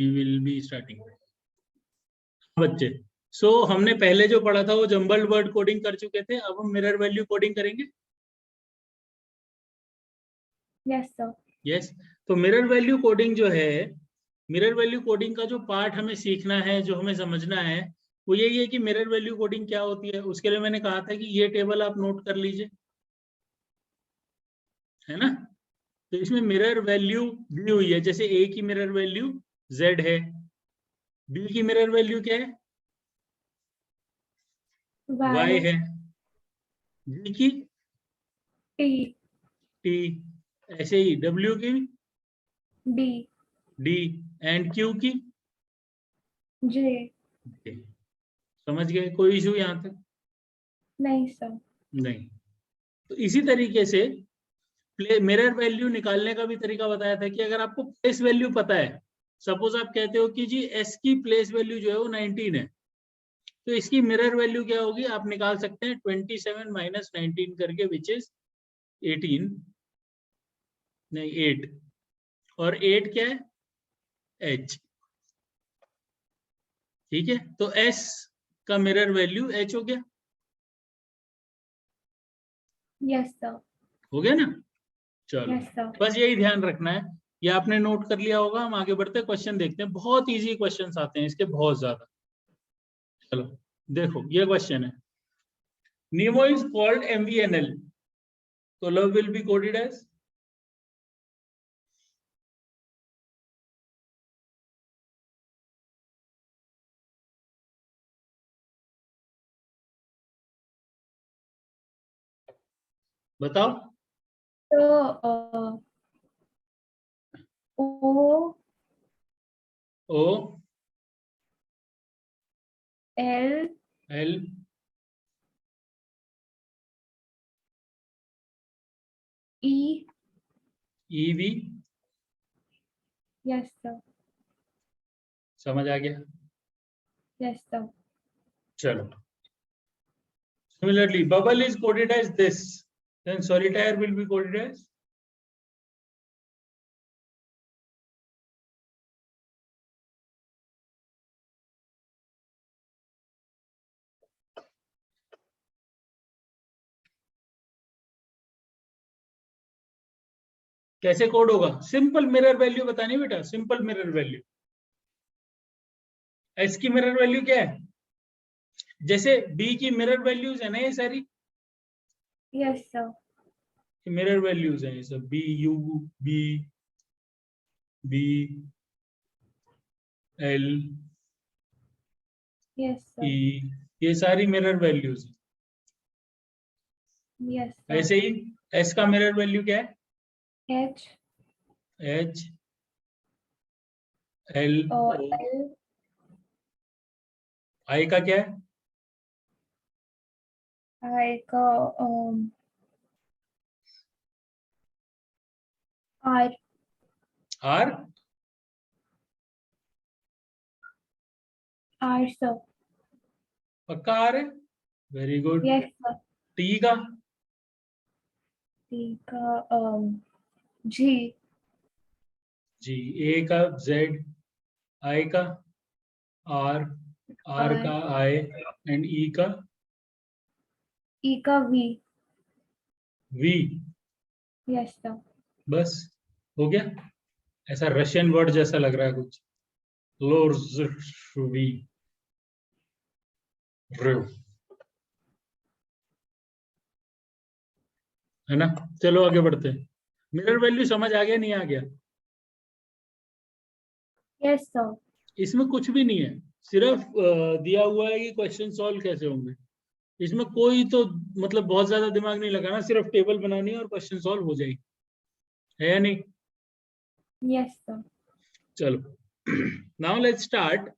We will be starting. बच्चे हमने पहले जो पढ़ा था वो जंबल्ड वर्ड कोडिंग कर चुके थे, अब हम मिरर वैल्यू कोडिंग करेंगे। Yes sir. यस, तो मिरर वैल्यू कोडिंग जो है, मिरर वैल्यू कोडिंग का जो पार्ट हमें सीखना है, जो हमें समझना है, वो यही है कि मिरर वैल्यू कोडिंग क्या होती है। उसके लिए मैंने कहा था कि ये टेबल आप नोट कर लीजिए, है ना। तो इसमें मिरर वैल्यू दी हुई है, जैसे ए की मिरर वैल्यू z है, बी की मिरर वैल्यू क्या है, y है, जी की t, ऐसे ही w की d एंड q की j। समझ गए? कोई इशू यहाँ तक? नहीं सर। नहीं। तो इसी तरीके से मिरर वैल्यू निकालने का भी तरीका बताया था कि अगर आपको प्लेस वैल्यू पता है, सपोज आप कहते हो कि जी s की प्लेस वैल्यू जो है वो 19 है, तो इसकी मिरर वैल्यू क्या होगी आप निकाल सकते हैं 27 माइनस 19 करके, विच इज 18, नहीं 8, और 8 क्या है, h। ठीक है, तो s का मिरर वैल्यू h हो गया। Yes sir. हो गया ना। चलो यस सर। बस यही ध्यान रखना है, ये आपने नोट कर लिया होगा। हम आगे बढ़ते क्वेश्चन देखते हैं, बहुत इजी क्वेश्चंस आते हैं इसके, बहुत ज्यादा। चलो देखो ये क्वेश्चन है, Nemo is called MVNL, so love will be coded as, बताओ। तो O O L L E। E V, yes sir. समझ आ गया। Yes sir. चलो similarly bubble is coded as this, then solitaire will be coded as, कैसे code होगा? Simple mirror value बतानी बेटा, simple mirror value. S की mirror value क्या है, जैसे बी की मिरर वैल्यूज है ना ये सारी, यस सर। मिरर वैल्यूज हैं ये सब, B U B B L S E, sir. ये सारी मिरर वैल्यूज। यस ऐसे सर। ही एस का मिरर वैल्यू क्या है, H एच एल, और L आई का क्या है, I का R आर, R सर। पक्का आर है, very good. Yes sir. T का, T का G। जी, ए का जेड, आई का आर, आर का आई, एंड ई का E का V। वी। Yes sir. बस हो गया। ऐसा रशियन वर्ड जैसा लग रहा है कुछ, लोर्जवी, है ना। चलो आगे बढ़ते हैं। मिरर वैल्यू समझ आ गया, नहीं आ गया? Yes sir. इसमें कुछ भी नहीं है, सिर्फ दिया हुआ है कि क्वेश्चन सॉल्व कैसे होंगे। इसमें कोई तो मतलब बहुत ज्यादा दिमाग नहीं लगाना, सिर्फ टेबल बनानी है और क्वेश्चन सॉल्व हो जाएगी, है या नहीं? Yes sir. चलो now let's start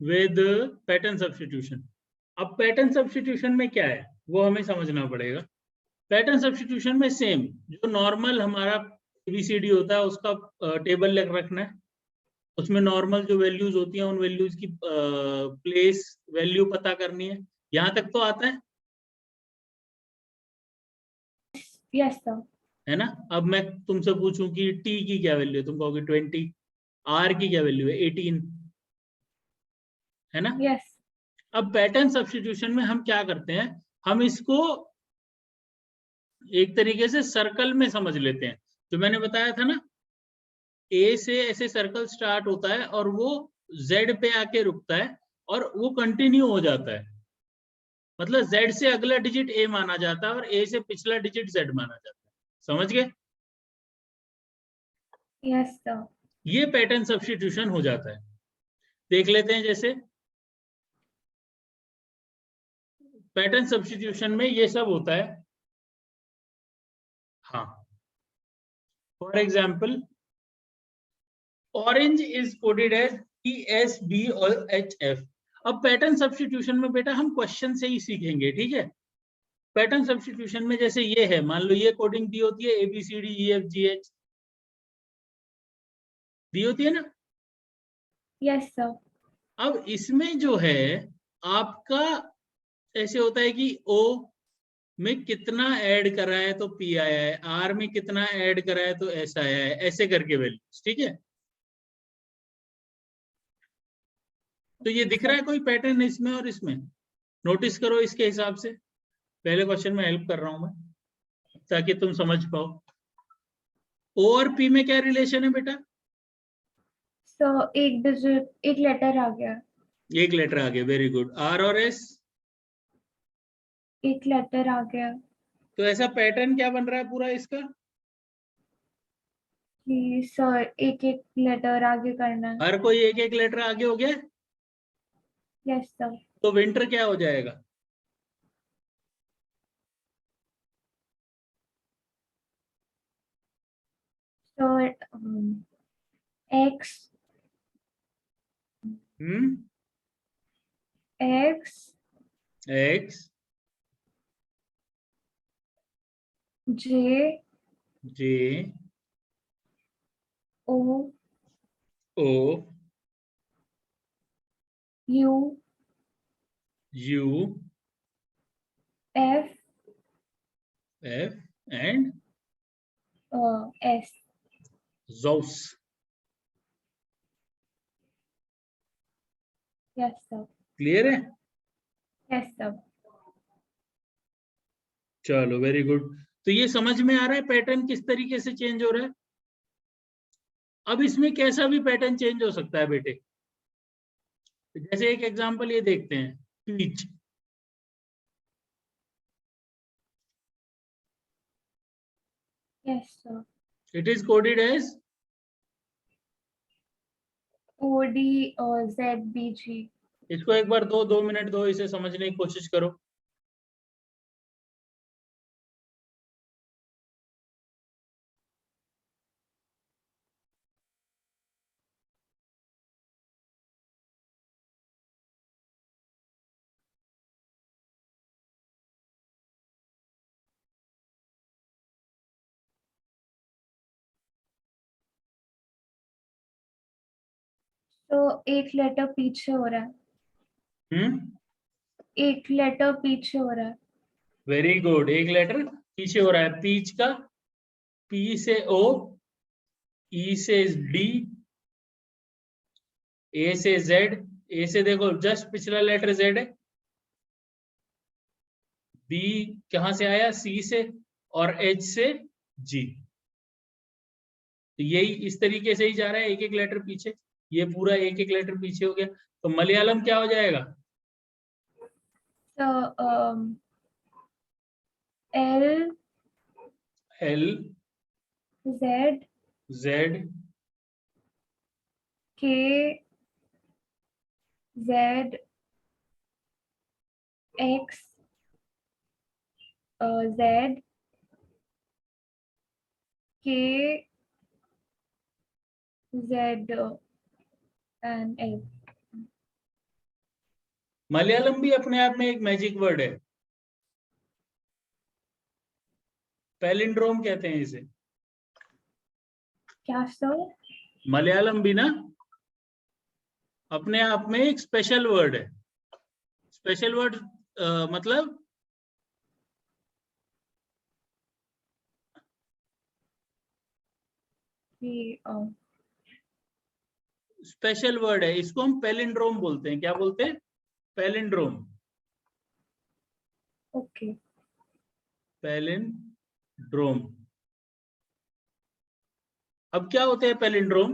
with pattern substitution. अब पैटर्न सब्स्टिट्यूशन में क्या है वो हमें समझना पड़ेगा। पैटर्न सब्स्टिट्यूशन में सेम जो नॉर्मल हमारा एबीसीडी होता है उसका टेबल लग रखना है, उसमें नॉर्मल जो वैल्यूज होती हैं उन वैल्यूज की प्लेस वैल्यू पता करनी है। यहां तक तो आता यस सर। है ना। अब मैं तुमसे पूछूं कि टी की क्या वैल्यू है, तुम कहोगे 20, आर की क्या वैल्यू है 18, है ना। Yes. अब पैटर्न सब्स्टिट्यूशन में हम क्या करते हैं, हम इसको एक तरीके से सर्कल में समझ लेते हैं। जो मैंने बताया था ना, ए से ऐसे सर्कल स्टार्ट होता है और वो जेड पे आके रुकता है और वो कंटिन्यू हो जाता है। मतलब जेड से अगला डिजिट ए माना जाता है और ए से पिछला डिजिट जेड माना जाता है। समझ गए। Yes, sir. ये पैटर्न सब्स्टिट्यूशन हो जाता है। देख लेते हैं, जैसे पैटर्न सब्स्टिट्यूशन में ये सब होता है। हाँ, for example orange is coded as ESB और HF। अब पैटर्न सब्स्टिट्यूशन में बेटा हम क्वेश्चन से ही सीखेंगे, ठीक है। पैटर्न सब्स्टिट्यूशन में जैसे ये है, मान लो ये कोडिंग दी होती है ABCDEFGH, दी होती है ना। Yes, sir. अब इसमें जो है आपका ऐसे होता है कि O में कितना ऐड करा है तो P आया है, R में कितना ऐड करा है तो S आया है, ऐसे करके वैल्यूज, ठीक है। तो ये दिख रहा है कोई पैटर्न इसमें और इसमें, नोटिस करो इसके हिसाब से। पहले क्वेश्चन में हेल्प कर रहा हूं मैं ताकि तुम समझ पाओ। O और P में क्या रिलेशन है बेटा। So एक डिजिट, एक लेटर आ गया, एक लेटर आ गया, वेरी गुड। R और S, एक लेटर आ गया तो ऐसा पैटर्न क्या बन रहा है पूरा इसका। कि सर एक एक लेटर आगे करना है। हर कोई एक एक लेटर आगे हो गया, Yes, sir. तो विंटर क्या हो जाएगा। So X, X, X, J, J, O, O, U, U, F, F and S. Zeus। Yes, sir. Clear है। Yes, sir. चलो वेरी गुड। तो ये समझ में आ रहा है पैटर्न किस तरीके से चेंज हो रहा है। अब इसमें कैसा भी पैटर्न चेंज हो सकता है बेटे। जैसे एक एग्जांपल ये देखते हैं, peach. Yes, sir. It is coded as OD ZBG. इसको एक बार 2 मिनट दो, इसे समझने की कोशिश करो। तो एक लेटर पीछे हो रहा है, हम्म, एक लेटर पीछे हो रहा है। Very good. एक लेटर पीछे हो रहा है, पीच का P से O, E से D, A से Z। A से देखो जस्ट पिछला लेटर Z है, B कहां से आया C से, और H से G। तो यही इस तरीके से ही जा रहा है, एक एक लेटर पीछे। ये पूरा एक एक लेटर पीछे हो गया। तो मलयालम क्या हो जाएगा। तो L, L, Z, Z, K, Z, X, Z, K, Z and L. Malayalam भी अपने आप में एक मैजिक वर्ड है, पैलिंड्रोम कहते हैं इसे। क्या सर। मलयालम भी ना अपने आप में एक स्पेशल वर्ड है। स्पेशल वर्ड मतलब कि स्पेशल वर्ड है, इसको हम पैलिंड्रोम बोलते हैं। क्या बोलते हैं? पैलिंड्रोम। ओके। पैलिंड्रोम। अब क्या होते हैं पैलिंड्रोम?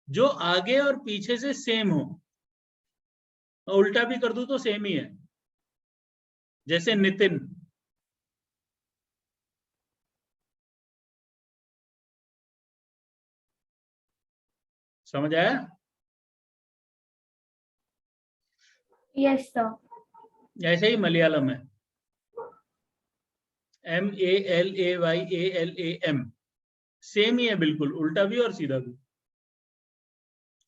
जो आगे और पीछे से सेम हो, और उल्टा भी कर दूं तो सेम ही है। जैसे नितिन, समझ आया? Yes sir. ऐसे ही मलयालम है, MALAYALAM, सेम ही है बिल्कुल, उल्टा भी और सीधा भी।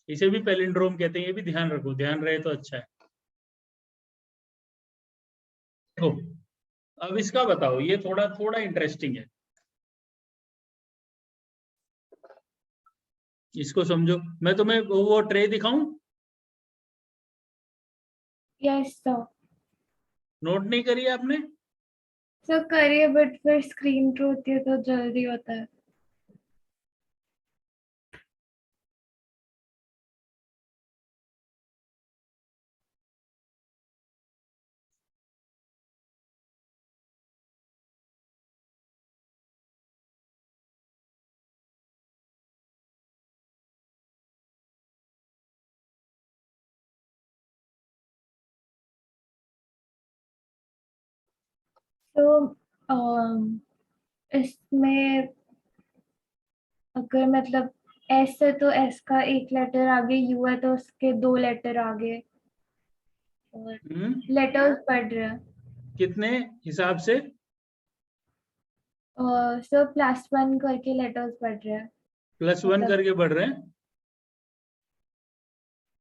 इसे भी पैलिंड्रोम कहते हैं, ये भी ध्यान रखो, ध्यान रहे तो अच्छा है। देखो अब इसका बताओ, ये थोड़ा थोड़ा इंटरेस्टिंग है, इसको समझो। मैं तुम्हें वो ट्रे दिखाऊं? Yes sir. नोट नहीं करी आपने? सर करिए, बट फिर स्क्रीन थ्रू होती है तो जल्दी होता है। तो इसमें अगर मतलब एस है तो एस का एक लेटर आगे, यू है तो उसके दो लेटर आगे, और लेटर्स पढ़ रहे हैं। कितने हिसाब से? सर +1 करके लेटर्स पढ़ रहे हैं। +1 मतलब करके बढ़ रहे हैं।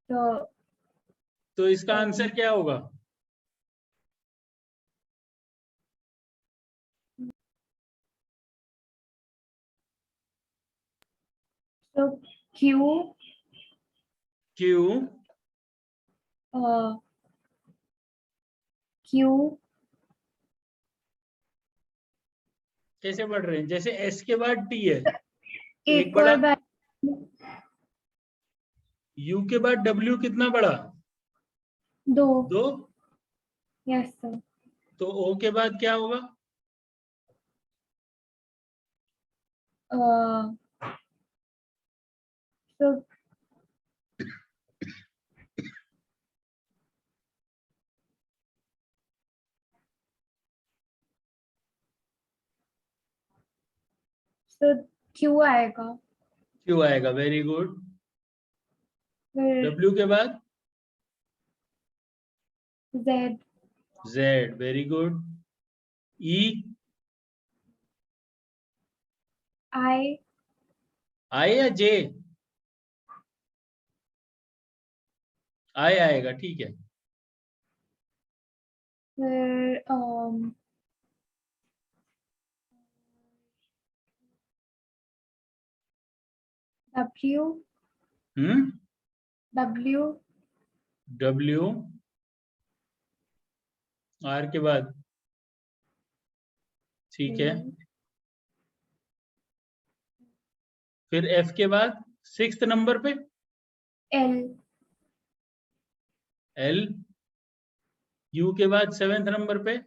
तो तो इसका आंसर क्या होगा? तो क्यू, क्यू। क्यू कैसे बढ़ रहे हैं? जैसे एस के बाद टी है, एक एक बड़ा, और बार। यू के बाद डब्ल्यू कितना बड़ा? दो। 2। Yes sir. तो ओ के बाद क्या होगा? तो क्यू आएगा। क्यू आएगा, वेरी गुड। फिर डब्ल्यू के बाद? Z, Z, very good. E? I, I या जे? आई आएगा, ठीक है। फिर W, hmm. W, W, R के बाद, ठीक है। फिर एफ के बाद 6th नंबर पे? L, L. यू के बाद 7th नंबर पे?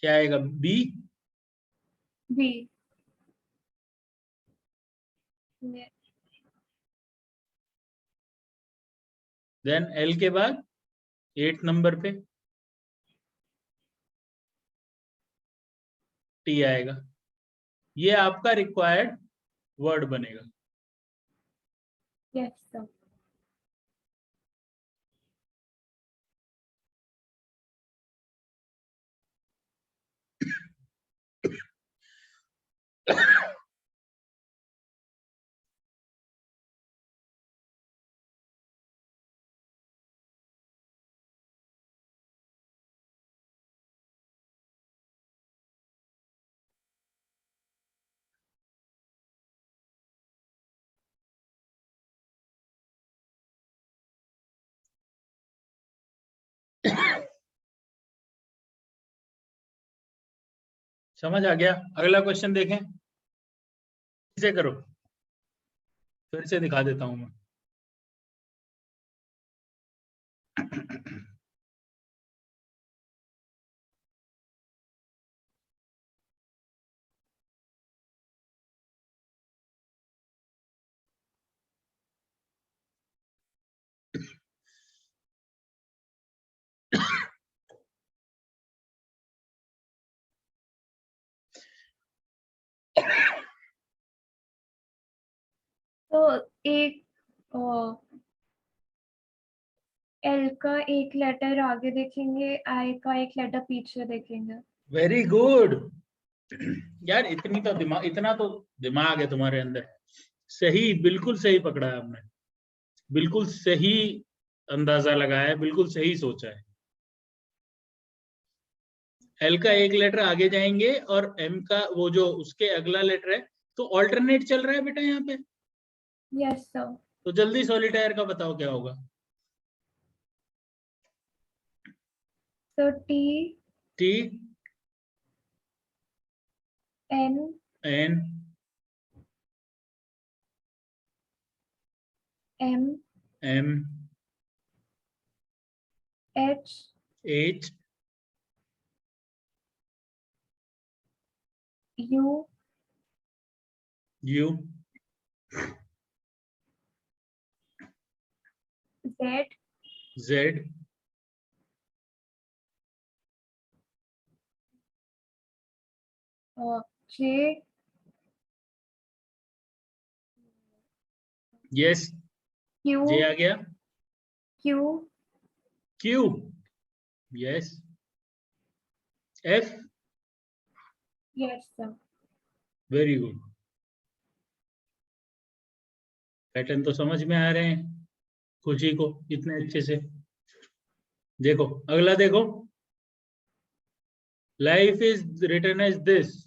क्या आएगा? बी? बी, देन एल के बाद 8th नंबर पे टी आएगा। ये आपका रिक्वायर्ड वर्ड बनेगा। Yes sir. समझ आ गया? अगला क्वेश्चन देखें, इसे करो, फिर से दिखा देता हूं मैं। तो एक एल का एक लेटर आगे देखेंगे, आई का एक लेटर पीछे देखेंगे। वेरी गुड यार, इतना तो दिमाग है तुम्हारे अंदर। सही, बिल्कुल सही पकड़ा है आपने, बिल्कुल सही अंदाजा लगाया है, बिल्कुल सही सोचा है। एल का एक लेटर आगे जाएंगे और एम का वो जो उसके अगला लेटर है, तो ऑल्टरनेट चल रहा है बेटा यहाँ पे। Yes sir. तो जल्दी सॉलिटायर का बताओ क्या होगा। तो T T N N M M H H U U Z Z J yes, Q J आ गया। Q Q yes. F yes sir. Very good. Pattern तो समझ में आ रहे हैं खुशी को इतने अच्छे से। देखो अगला देखो, life is written as this.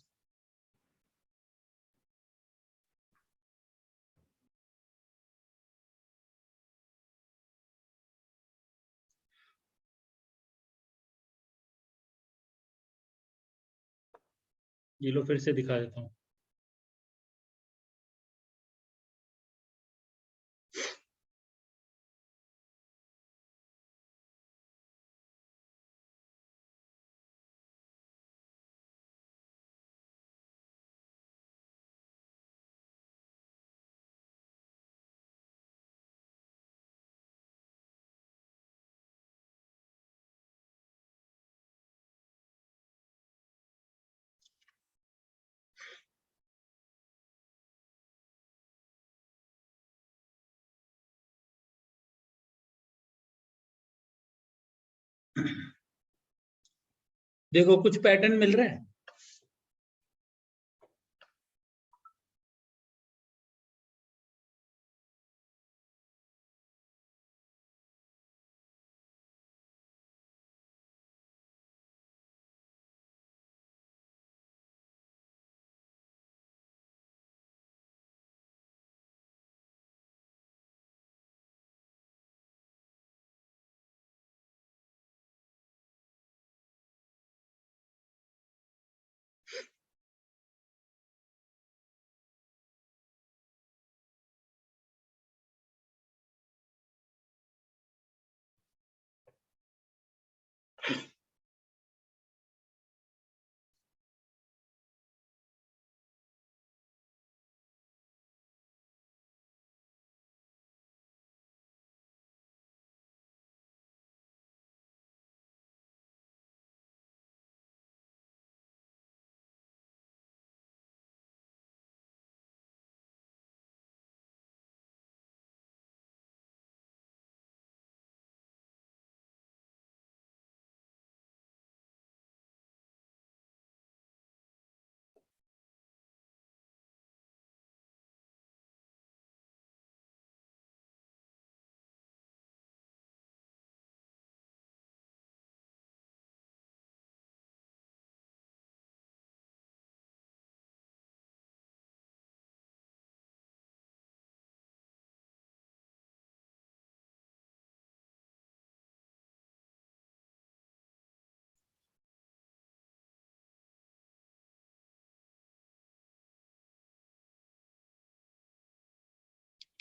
ये लो फिर से दिखा देता हूँ। देखो कुछ पैटर्न मिल रहा है।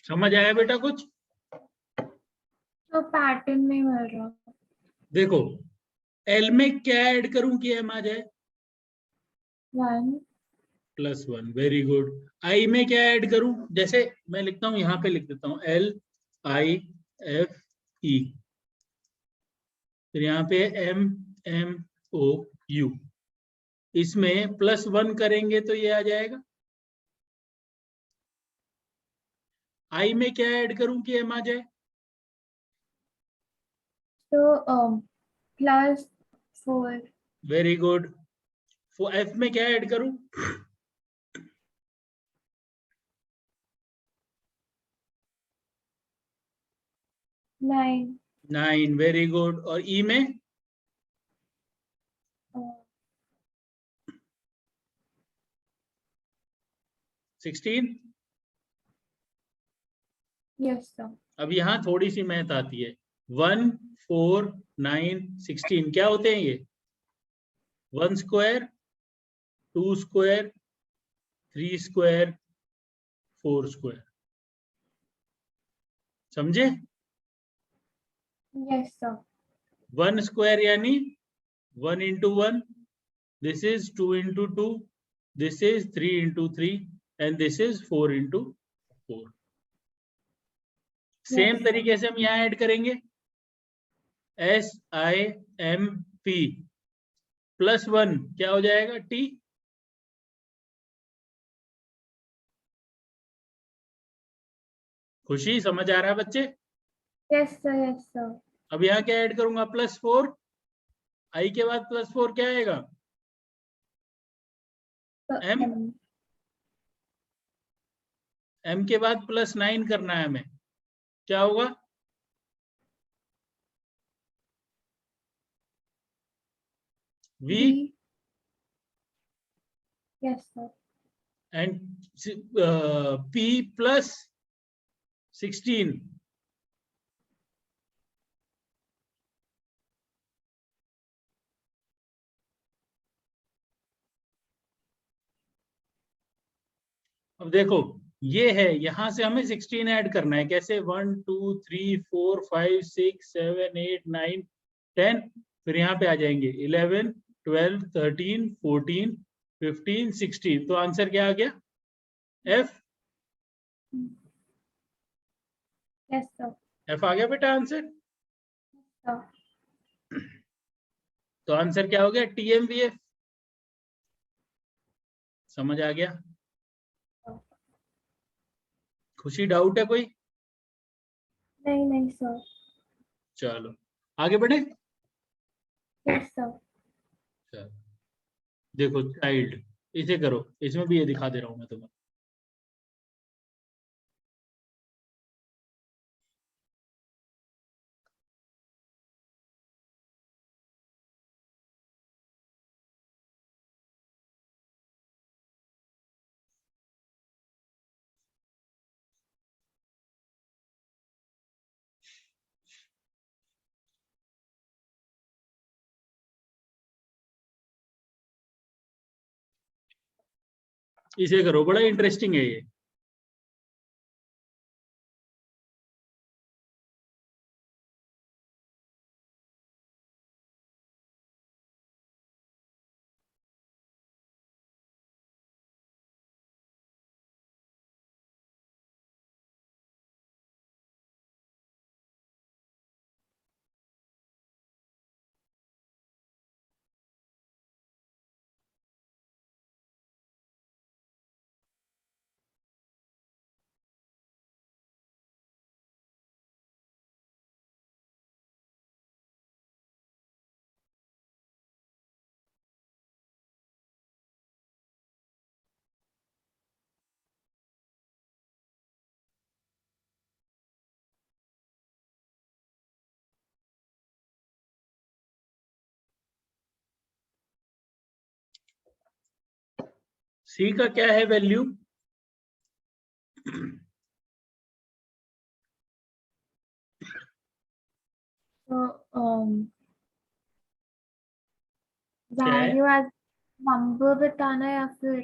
समझ आया बेटा कुछ? तो पैटर्न नहीं मिल रहा। देखो एल में क्या ऐड करूं कि एम आ जाए? 1 +1, वेरी गुड। आई में क्या ऐड करूं? जैसे मैं लिखता हूं, यहाँ पे लिख देता हूं LIFE, फिर यहाँ पे MMOU, इसमें +1 करेंगे तो ये आ जाएगा। आई में क्या ऐड करूं कि एम आ जाए? तो +4 वेरी गुड। एफ में क्या ऐड करूं? 9 9, वेरी गुड। और ई में? 16। Yes sir. अब यहाँ थोड़ी सी मैथ आती है। 1, 4, 9, 16 क्या होते हैं ये? 1 स्क्वायर, 2 स्क्वायर, 3 स्क्वायर, 4 स्क्वायर। समझे? Yes sir. 1 स्क्वायर यानी 1 into 1, this is 2 into 2, this is 3 into 3, and this is 4 into 4. Same तरीके से हम यहाँ ऐड करेंगे SIMP +1 क्या हो जाएगा? T। खुशी समझ आ रहा है बच्चे? Yes sir, yes sir. अब यहाँ क्या ऐड करूंगा? +4। आई के बाद +4 क्या आएगा? M। M के बाद +9 करना है हमें, क्या होगा? V। Yes sir. And P +16। अब देखो ये है, यहां से हमें 16 ऐड करना है। कैसे? 1 2 3 4 5 6 7 8 9 10, फिर यहाँ पे आ जाएंगे 11 12 13 14 15 16। तो आंसर क्या आ गया? F। Yes sir. F आ गया बेटा आंसर। तो आंसर क्या हो गया? TMVF। समझ आ गया? खुशी डाउट है कोई? नहीं नहीं सर। चलो आगे बढ़े। Yes sir. चलो देखो चाइल्ड, इसे करो, इसमें भी ये दिखा दे रहा हूं मैं तुम्हें। इसे करो, बड़ा इंटरेस्टिंग है ये। C का क्या है वैल्यू? तो क्या है? वैल्यू एज नंबर बताना या फिर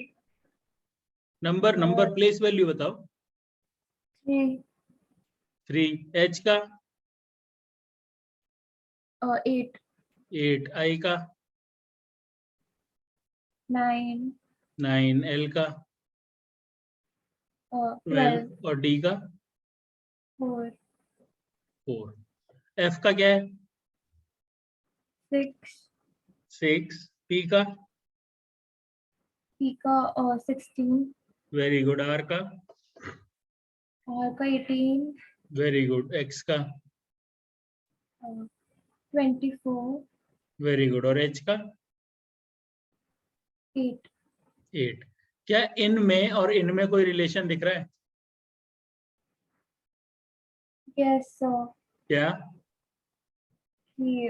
नंबर प्लेस वैल्यू बताओ। 3 3, H का 8, 8, I का 9, 9, L का 12, 12 और D का 4, 4. F का क्या है? 6, 6, P का P का 16, वेरी गुड, R का R का 18, वेरी गुड, X का 24, वेरी गुड और H का 8. 8. क्या इनमें और इनमें कोई रिलेशन दिख रहा है? Yes, क्या? कि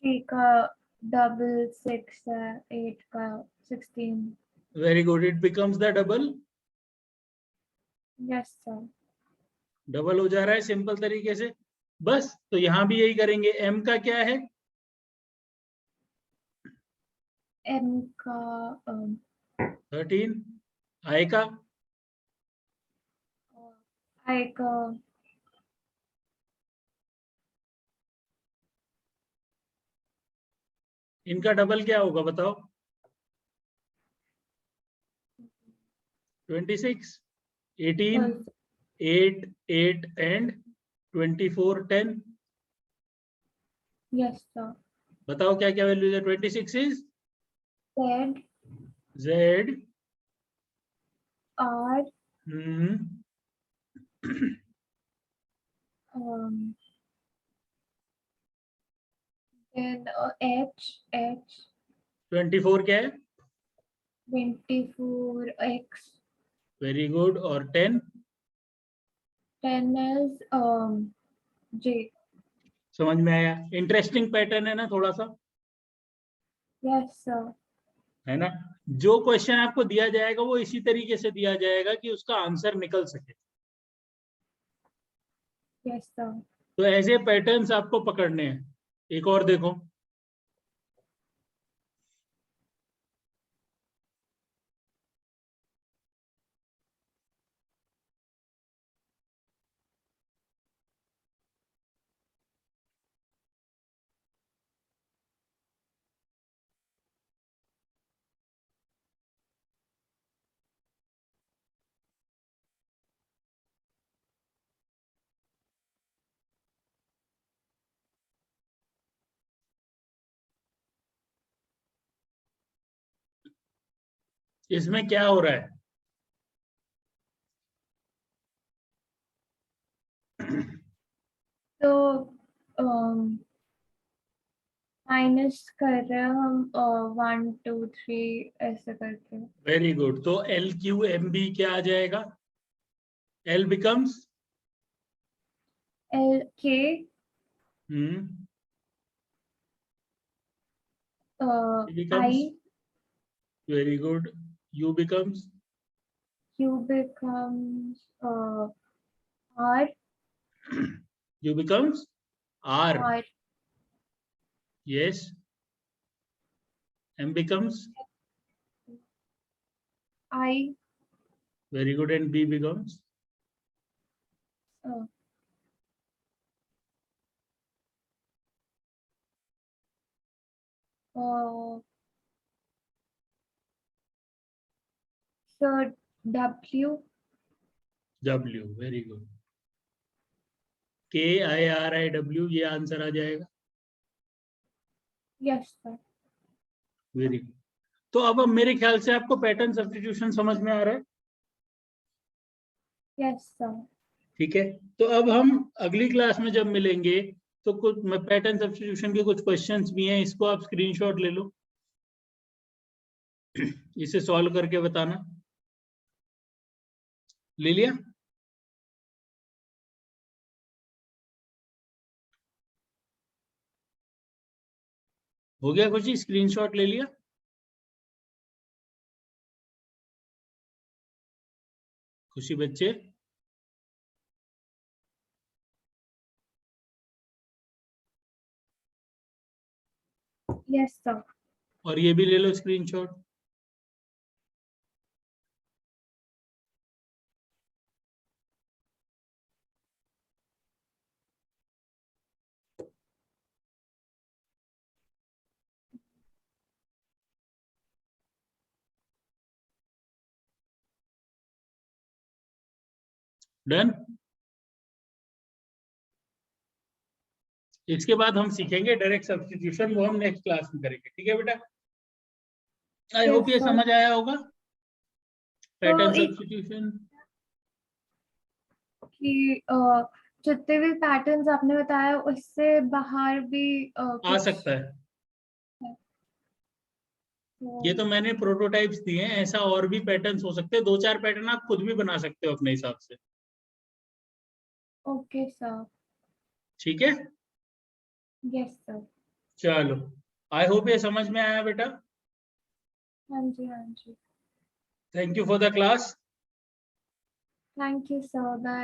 3 का डबल 6 है, 8 का 16. Very good, it becomes the double. Yes, sir. Double हो जा रहा है सिंपल तरीके से. बस, तो यहां भी यही करेंगे. M का क्या है? M का 13. I का I का इनका डबल क्या होगा बताओ? 26, 18, 8, 8 and 24, 10. yes, sir. बताओ क्या क्या वैल्यूज है? 26 is Z, Z. R, hmm. then H, 24 क्या है? 24, X, वेरी गुड. और 10? 10 is J. समझ में आया? इंटरेस्टिंग पैटर्न है ना थोड़ा सा, Yes, sir. है ना? जो क्वेश्चन आपको दिया जाएगा वो इसी तरीके से दिया जाएगा कि उसका आंसर निकल सके. Yes, sir. तो ऐसे पैटर्न्स आपको पकड़ने हैं. एक और देखो. इसमें क्या हो रहा है? तो माइनस कर रहे हैं हम 1, 2, 3 ऐसे करके. Very good. तो LQMB क्या आ जाएगा? L becomes L, K, It I, becomes very good. U becomes Q becomes R, U becomes R. R, Yes. M becomes I, very good, and B becomes uh, so W, W. Very good. KIRIW ये answer आ जाएगा. yes, sir. Very good. तो अब मेरे ख्याल से आपको pattern substitution समझ में आ रहा है. Yes, sir. ठीक है. तो अब हम अगली क्लास में जब मिलेंगे तो कुछ पैटर्न सब्स्टिट्यूशन के कुछ क्वेश्चंस भी हैं, इसको आप स्क्रीनशॉट ले लो. इसे सॉल्व करके बताना. ले लिया? हो गया कुछ? स्क्रीनशॉट ले लिया? खुशी बच्चे? Yes, sir. और ये भी ले लो स्क्रीनशॉट. डन। इसके बाद हम सीखेंगे डायरेक्ट सब्स्टिट्यूशन, वो हम नेक्स्ट क्लास में करेंगे, ठीक है बेटा। आई होप ये समझ आया होगा पैटर्न सब्स्टिट्यूशन कि जितने भी पैटर्न्स आपने बताया उससे बाहर भी आ सकता है। ये तो मैंने प्रोटोटाइप्स दिए हैं, ऐसा और भी पैटर्न्स हो सकते हैं, 2-4 पैटर्न आप खुद भी बना सकते हो अपने हिसाब से। Okay sir. ठीक है, यस सर। चलो आई होप ये समझ में आया बेटा। हाँ जी, हाँ जी। Thank you for the class. Thank you sir, bye.